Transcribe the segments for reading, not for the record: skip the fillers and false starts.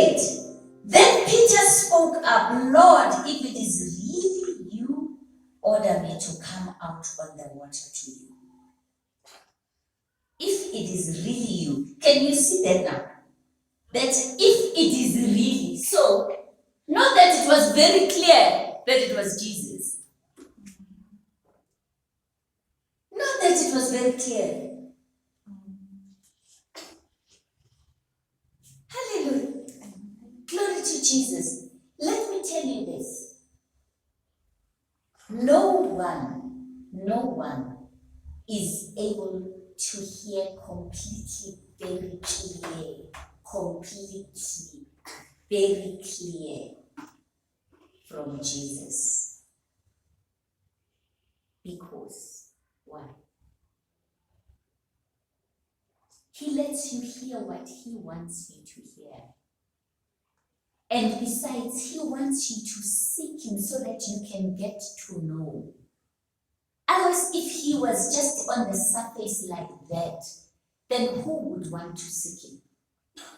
8. Then Peter spoke up, Lord, if it is really you, order me to come out on the water to you. If it is really you, can you see that now? That if it is really, so not that it was very clear that it was Jesus. Not that it was very clear. Hallelujah. Glory to Jesus. Let me tell you this. No one is able to hear completely, very clear from Jesus. Because, why? He lets you hear what he wants you to hear. And besides, he wants you to seek him so that you can get to know. Otherwise, if he was just on the surface like that, then who would want to seek him?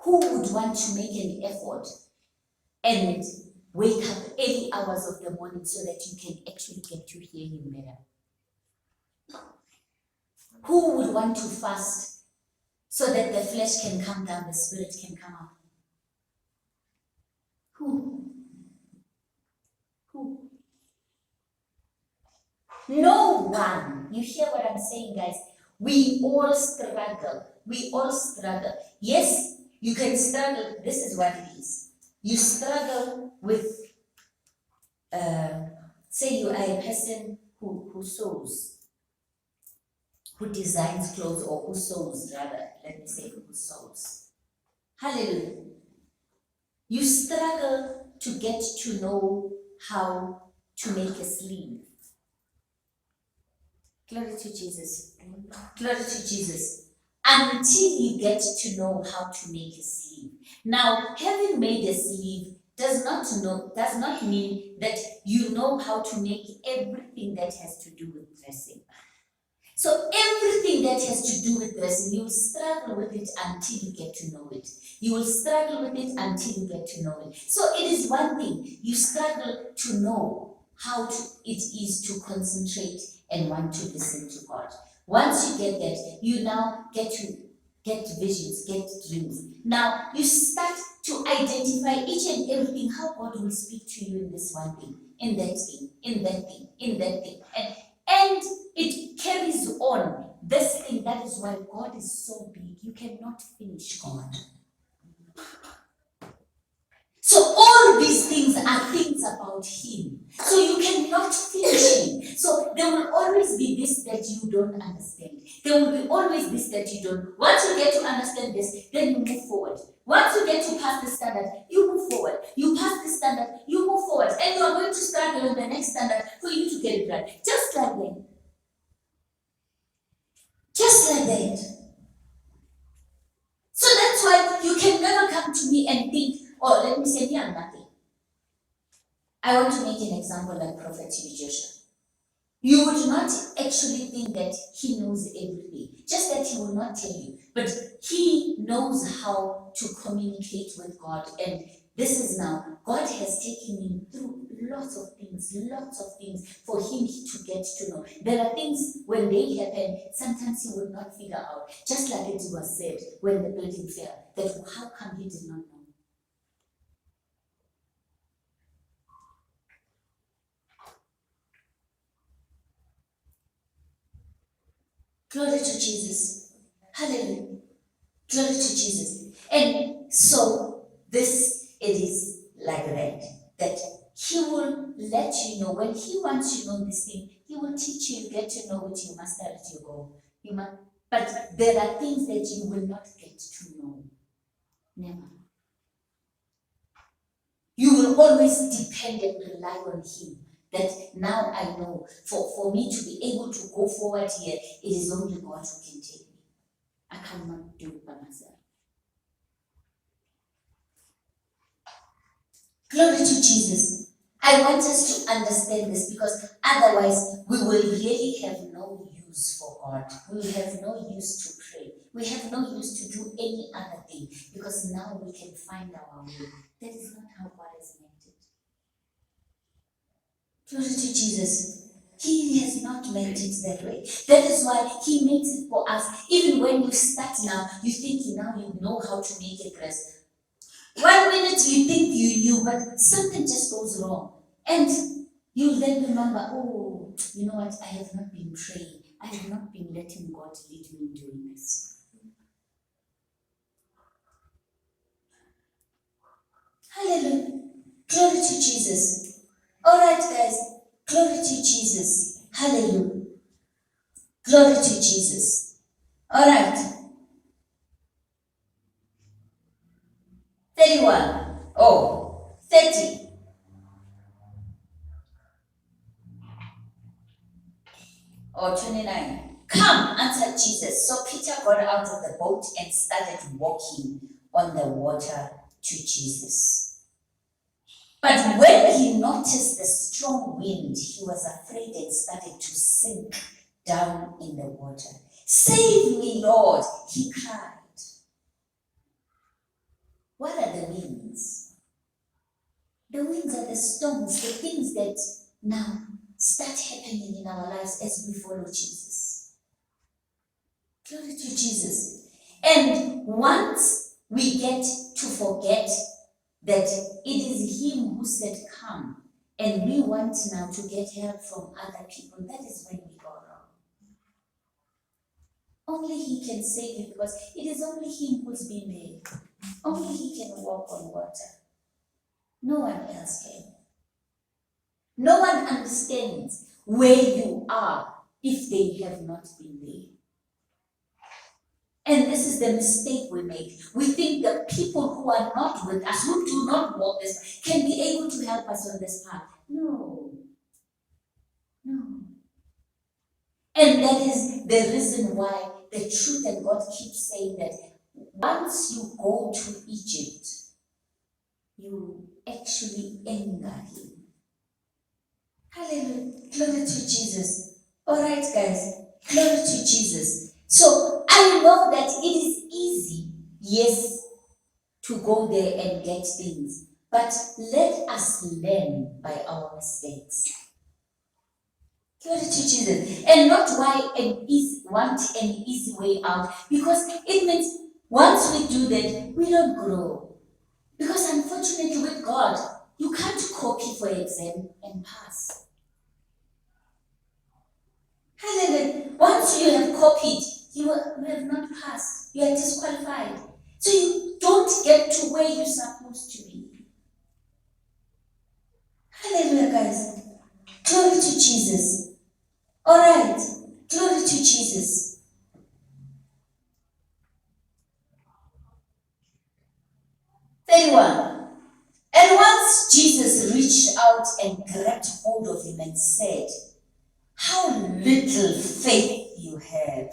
Who would want to make an effort and wake up early hours of the morning so that you can actually get to hear him better? Who would want to fast so that the flesh can come down, the spirit can come up? Who? No one. You hear what I'm saying, guys? We all struggle. Yes, you can struggle. This is what it is. You struggle with, say you are a person who sews, who designs clothes, or who sews, rather, let me say who sews. Hallelujah. You struggle to get to know how to make a sleeve. Glory to Jesus. Glory to Jesus. Until you get to know how to make a sleeve. Now, having made a sleeve does not mean that you know how to make everything that has to do with dressing. So everything that has to do with dressing, you will struggle with it until you get to know it. You will struggle with it until you get to know it. So it is one thing. You struggle to know how it is to concentrate and want to listen to God. Once you get that, you now get to get visions, get dreams. Now you start to identify each and everything, how God will speak to you in this one thing, in that thing, in that thing, in that thing. And it carries on. This thing, that is why God is so big. You cannot finish God. So all these things are things about him. So you cannot finish him. So there will always be this that you don't understand. There will be always this that you don't. Once you get to understand this, then you move forward. Once you get to pass the standard, you move forward. You pass the standard, you move forward. And you are going to struggle on the next standard for you to get it right. Just like that. Just like that. So that's why you can never come to me and think, oh, let me say, me, I'm nothing. I want to make an example like Prophet Joshua. You would not actually think that he knows everything, just that he will not tell you. But he knows how to communicate with God. And this is now, God has taken him through lots of things for him to get to know. There are things when they happen, sometimes he will not figure out. Just like it was said when the building fell, that how come he did not know? Glory to Jesus. Hallelujah. Glory to Jesus. And so this, it is like that. That he will let you know. When he wants you to know this thing, he will teach you, get to know it, you must let you go. But there are things that you will not get to know. Never. You will always depend and rely on him. That now I know, for me to be able to go forward here, it is only God who can take me. I cannot do it by myself. Glory to Jesus. I want us to understand this, because otherwise we will really have no use for God. We will have no use to pray. We have no use to do any other thing because now we can find our way. That is not how God has meant it. Glory to Jesus. He has not meant it that way. That is why He makes it for us. Even when you start now, you think now you know how to make a dress. 1 minute you think you knew, but something just goes wrong. And you'll then remember, oh, you know what? I have not been praying. I have not been letting God lead me in doing this. Hallelujah. Glory to Jesus. All right, guys. Glory to Jesus. Hallelujah. Glory to Jesus. All right. 31. Oh, 30. Or 29. Come, answered Jesus. So Peter got out of the boat and started walking on the water to Jesus. But when he noticed the strong wind, he was afraid and started to sink down in the water. Save me, Lord, he cried. What are the winds? The winds are the storms, the things that now start happening in our lives as we follow Jesus. Glory to Jesus. And once we get to forget that it is Him who said come, and we want now to get help from other people, that is when we go wrong. Only He can save you because it is only Him who's been there. Only He can walk on water. No one else can. No one understands where you are if they have not been there. And this is the mistake we make. We think the people who are not with us, who do not walk this, can be able to help us on this path. No. No. And that is the reason why the truth and God keeps saying that once you go to Egypt, you actually anger Him. Hallelujah. Glory to Jesus. All right, guys. Glory to Jesus. So I know that it is easy, yes, to go there and get things. But let us learn by our mistakes. Glory to Jesus. And not why want an easy way out. Because it means once we do that, we don't grow. Because unfortunately with God, you can't copy for exam and pass. Hallelujah. Once you have copied, you have not passed. You are disqualified. So you don't get to where you're supposed to be. Hallelujah, guys. Glory to Jesus. All right. Glory to Jesus. Thirty-one. And once Jesus reached out and grabbed hold of him and said, how little faith you have.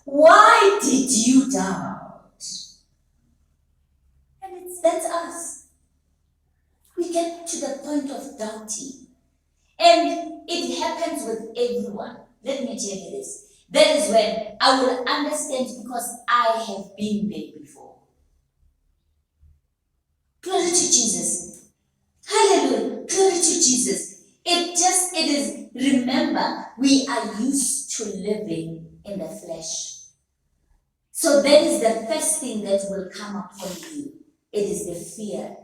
Why did you doubt? And that's us. We get to the point of doubting. And it happens with everyone. Let me tell you this. That is when I will understand because I have been there before. Glory to Jesus. Hallelujah. Glory to Jesus. It is, remember, we are used to living in the flesh. So that is the first thing that will come upon you. It is the fear.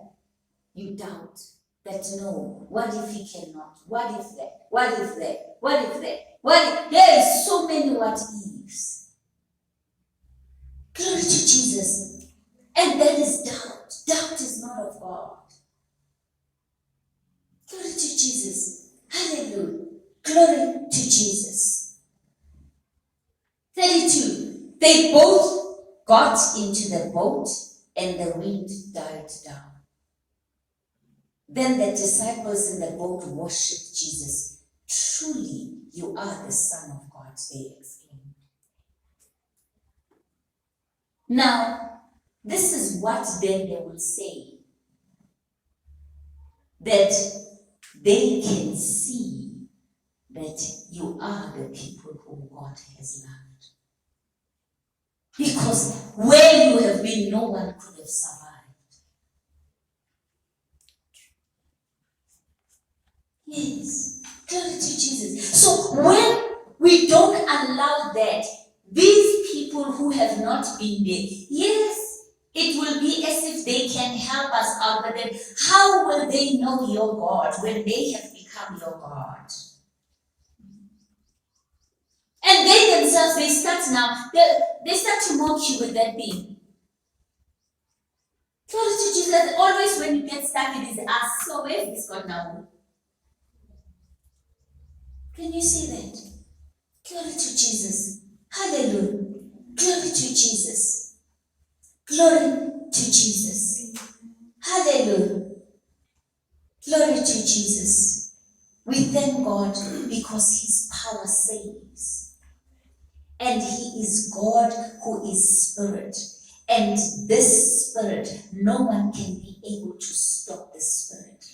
You doubt that no, what if he cannot? What if that? What if that? What if that? What if? There is so many what ifs. Glory to Jesus. And that is doubt. Doubt is not of God. Glory to Jesus. Hallelujah. Glory to Jesus. 32. They both got into the boat and the wind died down. Then the disciples in the boat worshipped Jesus. Truly, you are the Son of God, they exclaimed. Now, this is what then they will say. That they can see that you are the people whom God has loved. Because where you have been, no one could have survived. Yes, glory to Jesus. So when we don't allow that, these people who have not been there, yes, it will be as if they can help us out, but then how will they know your God when they have become your God? And they themselves, they start now, they start to mock you with that thing. Glory to Jesus. Always when you get stuck, it is us. So where is this God now? Can you see that? Glory to Jesus. Hallelujah. Glory to Jesus. Glory to Jesus. Hallelujah. Glory to Jesus. We thank God because his power saves. And he is God who is spirit. And this spirit, no one can be able to stop the spirit.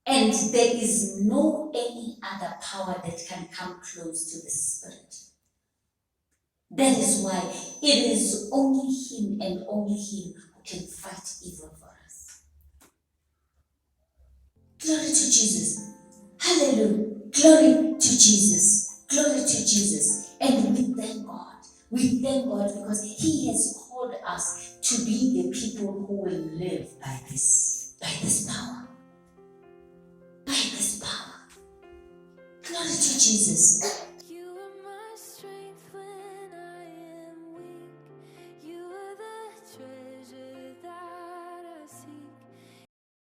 And there is no any other power that can come close to the spirit. That is why it is only him and only him who can fight evil for us. Glory to Jesus. Hallelujah. Glory to Jesus. Glory to Jesus. And we thank God. We thank God because he has called us to be the people who will live by this power. By this power. Glory to Jesus.